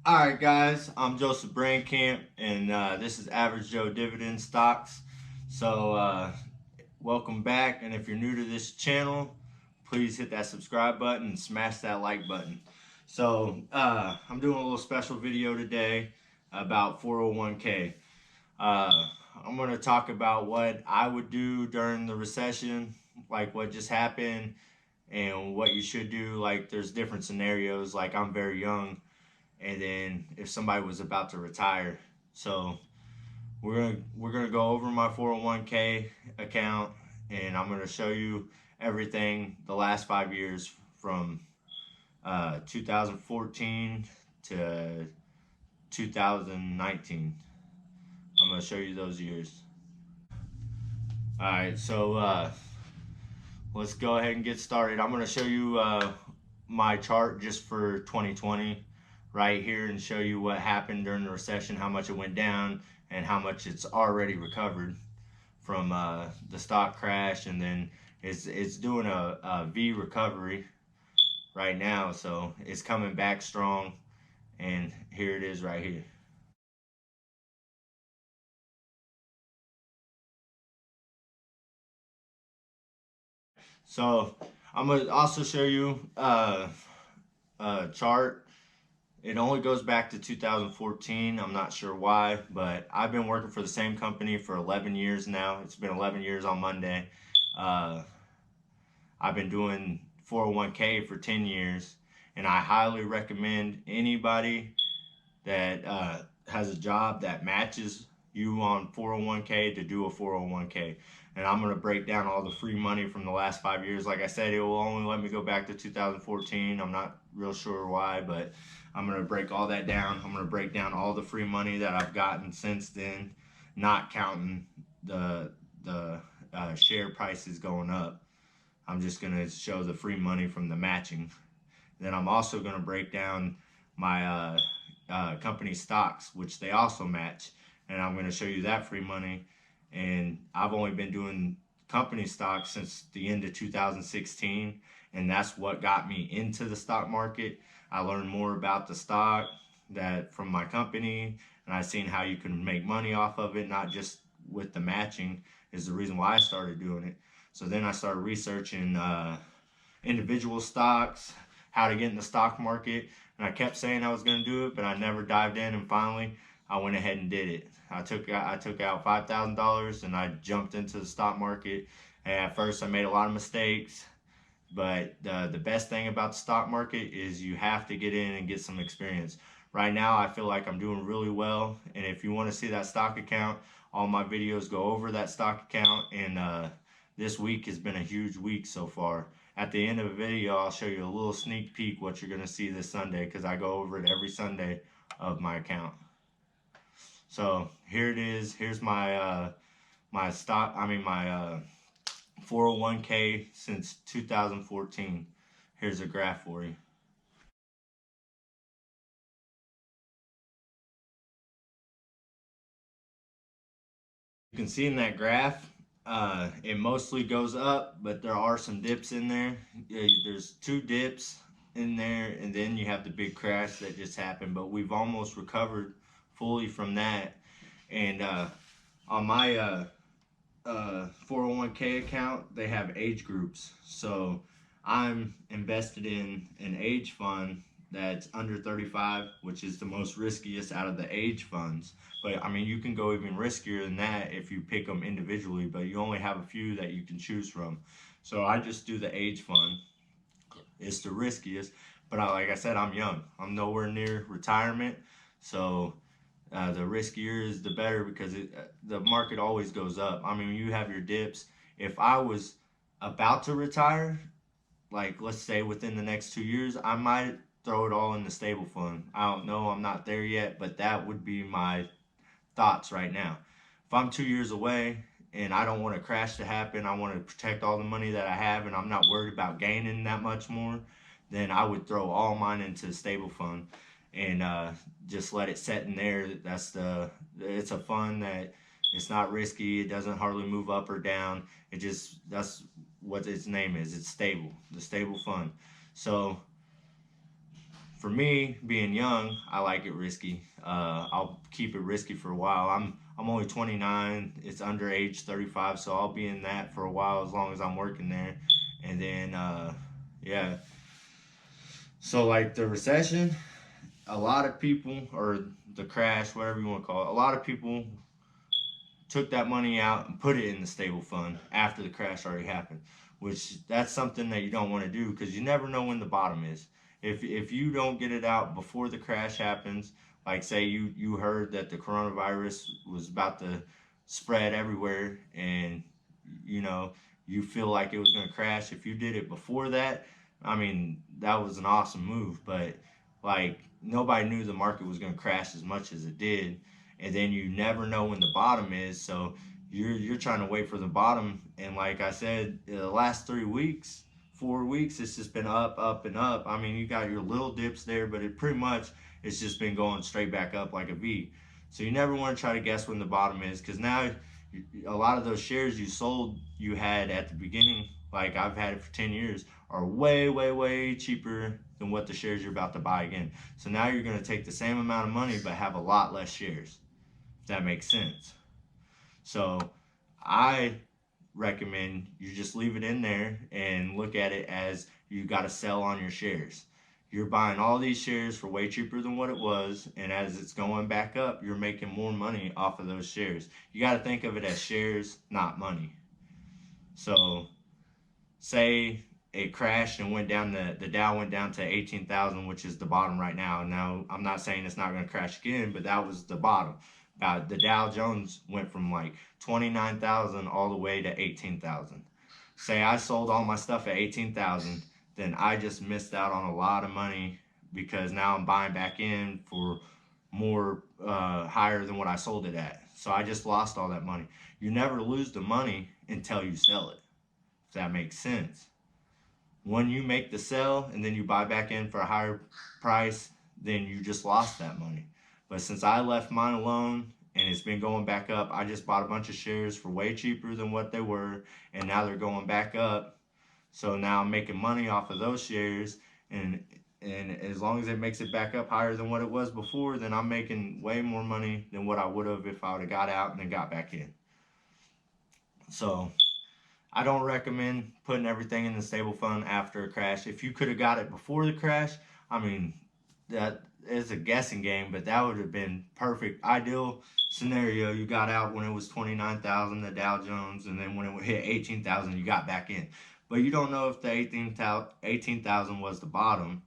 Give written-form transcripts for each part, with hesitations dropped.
Alright guys, I'm Joseph Brandcamp and this is Average Joe Dividend Stocks. So welcome back, and if you're new to this channel, please hit that subscribe button and smash that like button. I'm doing a little special video today about 401k. I'm going to talk about what I would do during the recession, like what just happened, and what you should do. Like there's different scenarios, like I'm very young, and then if somebody was about to retire. So we're gonna go over my 401k account, and I'm gonna show you everything the last 5 years from 2014 to 2019. I'm gonna show you those years. All right, so let's go ahead and get started. I'm gonna show you my chart just for 2020 right here and show you what happened during the recession, how much it went down, and how much it's already recovered from the stock crash, and then it's doing a V recovery right now, so it's coming back strong, and here it is right here. So I'm gonna also show you a chart. It only goes back to 2014. I'm not sure why, but I've been working for the same company for 11 years now. It's been 11 years on Monday. Uh, I've been doing 401k for 10 years, and I highly recommend anybody that has a job that matches you on 401k to do a 401k. And I'm going to break down all the free money from the last 5 years. Like I said, it will only let me go back to 2014. I'm not real sure why, but I'm going to break all that down. I'm going to break down all the free money that I've gotten since then, not counting the share prices going up. I'm just going to show the free money from the matching. Then I'm also going to break down my company stocks, which they also match, and I'm going to show you that free money. And I've only been doing company stocks since the end of 2016, and that's what got me into the stock market. I learned more about the stock that from my company, and I've seen how you can make money off of it, not just with the matching, is the reason why I started doing it. So then I started researching individual stocks, how to get in the stock market, and I kept saying I was going to do it, but I never dived in, and finally I went ahead and did it. I took out $5,000 and I jumped into the stock market. And at first I made a lot of mistakes, but the best thing about the stock market is you have to get in and get some experience. Right now I feel like I'm doing really well, and if you want to see that stock account, all my videos go over that stock account, and this week has been a huge week so far. At the end of the video, I'll show you a little sneak peek what you're going to see this Sunday, because I go over it every Sunday of my account. So here it is. Here's my my 401k since 2014. Here's a graph for you. You can see in that graph, it mostly goes up, but there are some dips in there. There's two dips in there, and then you have the big crash that just happened, but we've almost recovered fully from that. And on my 401k account, they have age groups. So I'm invested in an age fund that's under 35, which is the most riskiest out of the age funds. But I mean, you can go even riskier than that if you pick them individually, but you only have a few that you can choose from. So I just do the age fund. It's the riskiest, but like I said, I'm young. I'm nowhere near retirement. So the riskier is the better, because the market always goes up. I mean, you have your dips. If I was about to retire, like let's say within the next 2 years, I might throw it all in the stable fund. I don't know, I'm not there yet, but that would be my thoughts right now. If I'm 2 years away and I don't want a crash to happen, I want to protect all the money that I have, and I'm not worried about gaining that much more, then I would throw all mine into the stable fund and just let it set in there. It's a fund that it's not risky. It doesn't hardly move up or down. That's what its name is. It's stable, the stable fund. So for me, being young, I like it risky. I'll keep it risky for a while. I'm only 29. It's under age 35, so I'll be in that for a while as long as I'm working there. And then, yeah. So like the recession, a lot of people, or the crash, whatever you want to call it, a lot of people took that money out and put it in the stable fund after the crash already happened, which that's something that you don't want to do because you never know when the bottom is. If you don't get it out before the crash happens, like say you heard that the coronavirus was about to spread everywhere, and you know you feel like it was going to crash, if you did it before that, I mean, that was an awesome move. But like, nobody knew the market was going to crash as much as it did, and then you never know when the bottom is. So you're trying to wait for the bottom, and like I said, the last 3 weeks, 4 weeks, it's just been up, up, and up. I mean, you got your little dips there, but it pretty much, it's just been going straight back up like a V. So you never want to try to guess when the bottom is, because now a lot of those shares you sold, you had at the beginning, like I've had it for 10 years, are way, way, way cheaper than what the shares you're about to buy again. So now you're going to take the same amount of money but have a lot less shares, if that makes sense. So I recommend you just leave it in there and look at it as you got to sell on your shares. You're buying all these shares for way cheaper than what it was, and as it's going back up, you're making more money off of those shares. You got to think of it as shares, not money. So say it crashed and went down, the Dow went down to 18,000, which is the bottom right now. Now, I'm not saying it's not going to crash again, but that was the bottom. The Dow Jones went from like 29,000 all the way to 18,000. Say I sold all my stuff at 18,000, then I just missed out on a lot of money because now I'm buying back in for more higher than what I sold it at. So I just lost all that money. You never lose the money until you sell it, if that makes sense. When you make the sell and then you buy back in for a higher price, then you just lost that money. But since I left mine alone and it's been going back up, I just bought a bunch of shares for way cheaper than what they were, and now they're going back up. So now I'm making money off of those shares, and as long as it makes it back up higher than what it was before, then I'm making way more money than what I would have if I would have got out and then got back in. So I don't recommend putting everything in the stable fund after a crash. If you could have got it before the crash, I mean, that is a guessing game, but that would have been perfect. Ideal scenario, you got out when it was 29,000, the Dow Jones, and then when it hit 18,000, you got back in. But you don't know if the 18,000 was the bottom.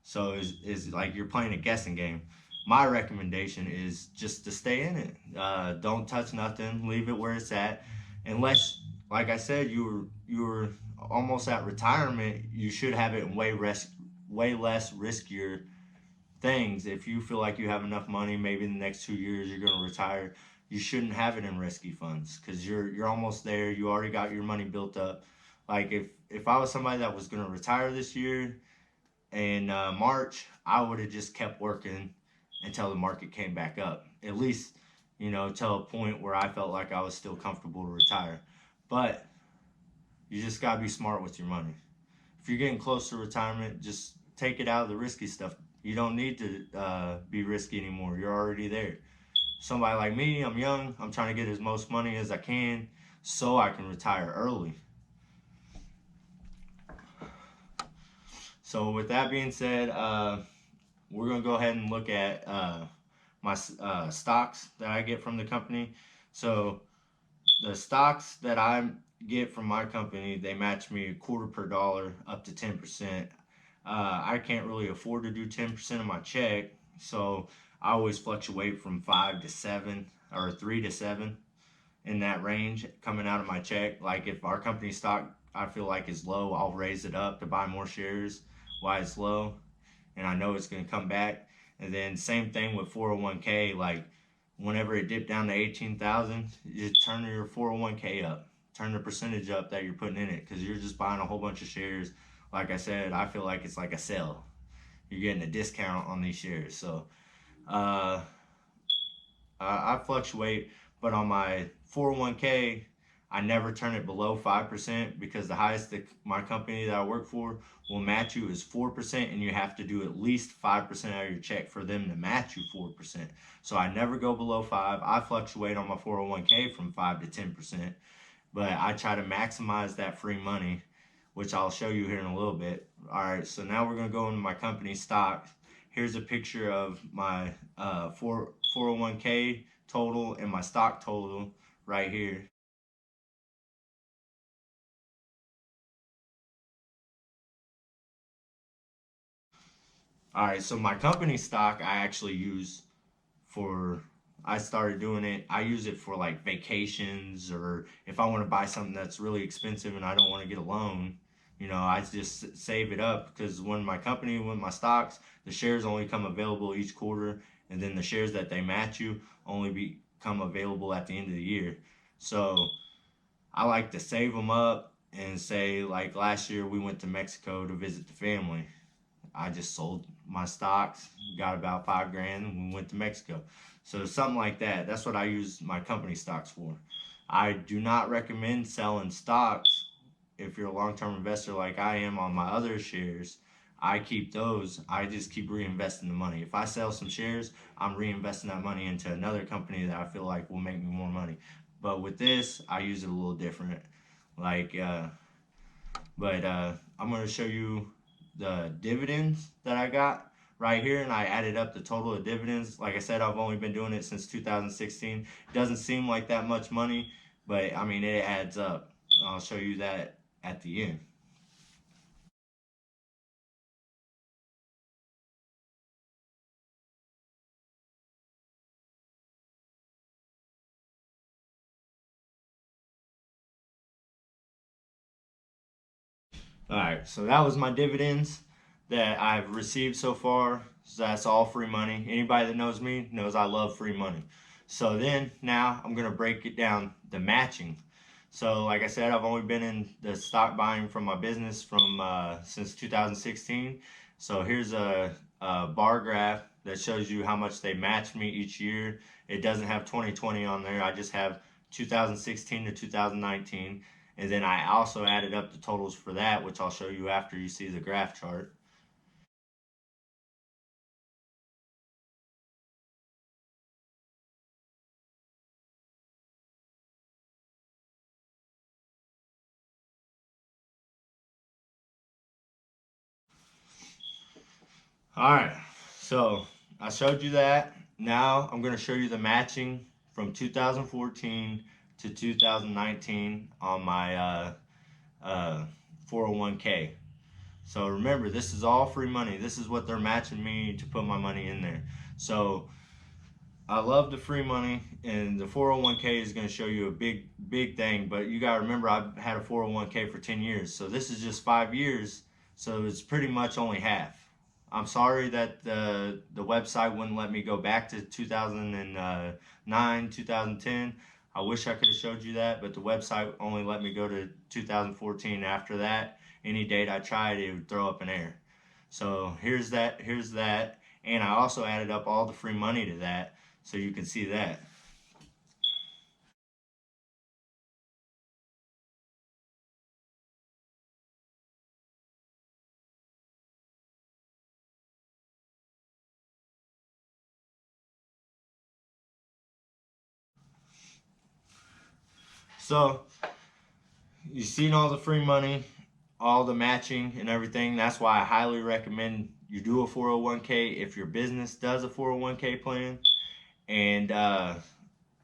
So it's like you're playing a guessing game. My recommendation is just to stay in it. Don't touch nothing. Leave it where it's at. Unless, like I said, you were almost at retirement, you should have it in way less riskier things. If you feel like you have enough money, maybe in the next 2 years you're going to retire, you shouldn't have it in risky funds because you're almost there. You already got your money built up. Like if I was somebody that was going to retire this year in March, I would have just kept working until the market came back up. At least, till a point where I felt like I was still comfortable to retire. But you just gotta be smart with your money. If you're getting close to retirement, just take it out of the risky stuff. You don't need to be risky anymore. You're already there. Somebody like me, I'm young. I'm trying to get as most money as I can so I can retire early. So with that being said, we're gonna go ahead and look at my stocks that I get from the company. So the stocks that I get from my company, they match me a quarter per dollar up to 10%. I can't really afford to do 10% of my check, so I always fluctuate from 5 to 7 or 3 to 7 in that range coming out of my check. Like if our company stock I feel like is low, I'll raise it up to buy more shares while it's low, and I know it's going to come back. And then same thing with 401k. Like whenever it dipped down to 18,000, you just turn your 401k up, turn the percentage up that you're putting in it, because you're just buying a whole bunch of shares. Like I said, I feel like it's like a sale. You're getting a discount on these shares. So I fluctuate, but on my 401k, I never turn it below 5% because the highest that my company that I work for will match you is 4%, and you have to do at least 5% out of your check for them to match you 4%. So I never go below 5. I fluctuate on my 401k from 5 to 10%, but I try to maximize that free money, which I'll show you here in a little bit. All right, so now we're going to go into my company stock. Here's a picture of my 401k total and my stock total right here. All right, so my company stock I actually use for, I started doing it, I use it for like vacations, or if I want to buy something that's really expensive and I don't want to get a loan, I just save it up, because when my company, with my stocks, the shares only come available each quarter, and then the shares that they match you only become available at the end of the year. So I like to save them up, and say like last year we went to Mexico to visit the family. I just sold my stocks, got about 5 grand, and we went to Mexico. So something like that. That's what I use my company stocks for. I do not recommend selling stocks if you're a long-term investor like I am on my other shares. I keep those. I just keep reinvesting the money. If I sell some shares, I'm reinvesting that money into another company that I feel like will make me more money. But with this, I use it a little different. Like, I'm going to show you the dividends that I got right here, and I added up the total of dividends. Like I said, I've only been doing it since 2016. It doesn't seem like that much money, but I mean, it adds up. I'll show you that at the end. All right, so that was my dividends that I've received so far. So that's all free money. Anybody that knows me knows I love free money. So then now I'm going to break it down, the matching. So like I said, I've only been in the stock buying from my business from since 2016. So here's a bar graph that shows you how much they match me each year. It doesn't have 2020 on there. I just have 2016 to 2019. And then I also added up the totals for that, which I'll show you after you see the graph chart. All right, so I showed you that. Now I'm going to show you the matching from 2014 to 2019 on my uh, 401k. So remember, this is all free money. This is what they're matching me to put my money in there. So I love the free money, and the 401k is going to show you a big thing. But you got to remember, I've had a 401k for 10 years. So this is just 5 years. So it's pretty much only half. I'm sorry that the website wouldn't let me go back to 2009, 2010. I wish I could have showed you that, but the website only let me go to 2014. After that, any date I tried, it would throw up an error. So here's that, and I also added up all the free money to that, so you can see that. So you've seen all the free money, all the matching and everything. That's why I highly recommend you do a 401k if your business does a 401k plan. And I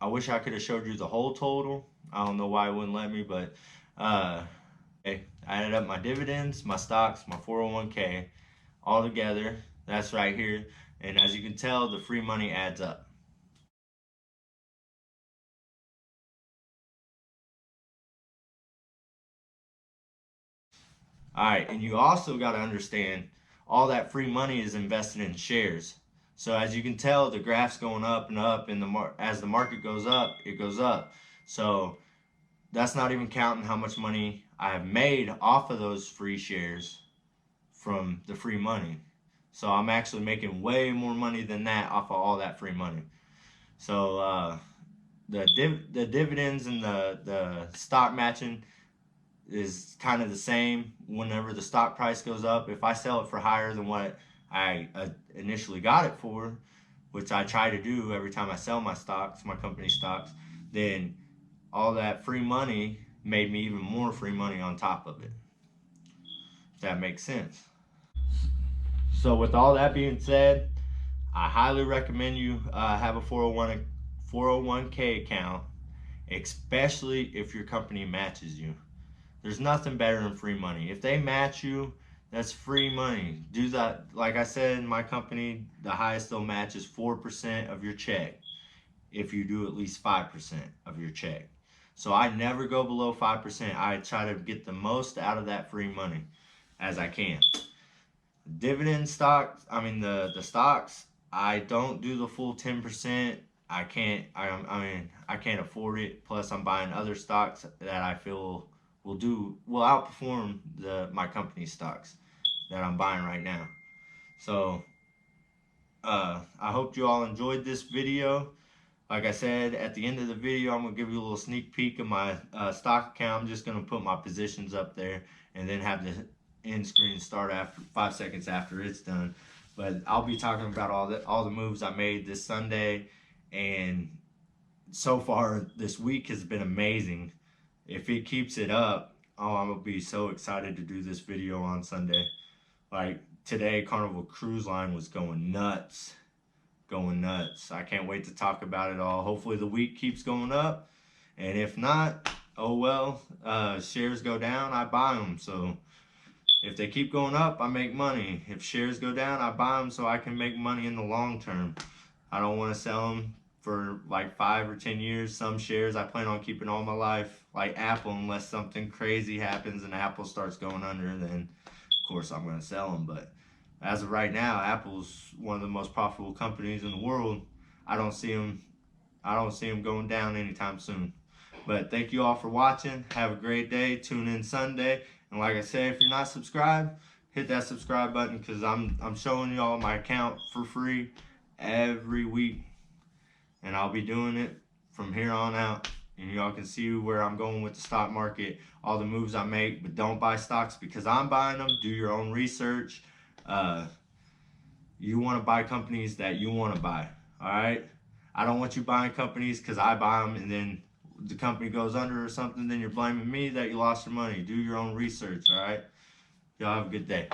wish I could have showed you the whole total. I don't know why it wouldn't let me, but okay, I added up my dividends, my stocks, my 401k all together. That's right here. And as you can tell, the free money adds up. All right, and you also got to understand all that free money is invested in shares. So as you can tell, the graph's going up and up, and as the market goes up, it goes up. So that's not even counting how much money I have made off of those free shares from the free money. So I'm actually making way more money than that off of all that free money. So the dividends and the stock matching is kind of the same. Whenever the stock price goes up, if I sell it for higher than what I initially got it for, which I try to do every time I sell my stocks, my company stocks, then all that free money made me even more free money on top of it. If that makes sense. So with all that being said, I highly recommend you have a 401k account, especially if your company matches you. There's nothing better than free money. If they match you, that's free money. Do that. Like I said, in my company, the highest they'll match is 4% of your check if you do at least 5% of your check. So I never go below 5%. I try to get the most out of that free money as I can. Dividend stocks, the stocks, I don't do the full 10%. I can't afford it. Plus I'm buying other stocks that I feel will outperform my company stocks that I'm buying right now. So I hope you all enjoyed this video. Like I said, at the end of the video, I'm going to give you a little sneak peek of my stock account. I'm just going to put my positions up there and then have the end screen start after 5 seconds after it's done. But I'll be talking about all the moves I made this Sunday, and so far this week has been amazing. If it keeps it up, oh, I'm going to be so excited to do this video on Sunday. Like today, Carnival Cruise Line was going nuts. I can't wait to talk about it all. Hopefully the week keeps going up, and if not, oh well. Shares go down, I buy them. So if they keep going up, I make money. If shares go down, I buy them so I can make money in the long term. I don't want to sell them for like 5 or 10 years. Some shares I plan on keeping all my life, like Apple, unless something crazy happens and Apple starts going under, then of course I'm going to sell them. But as of right now, Apple's one of the most profitable companies in the world. I don't see them going down anytime soon. But thank you all for watching. Have a great day. Tune in Sunday. And like I said, if you're not subscribed, hit that subscribe button, because I'm showing you all my account for free every week. And I'll be doing it from here on out. And y'all can see where I'm going with the stock market, all the moves I make. But don't buy stocks because I'm buying them. Do your own research. You want to buy companies that you want to buy. All right. I don't want you buying companies because I buy them and then the company goes under or something. Then you're blaming me that you lost your money. Do your own research. All right. Y'all have a good day.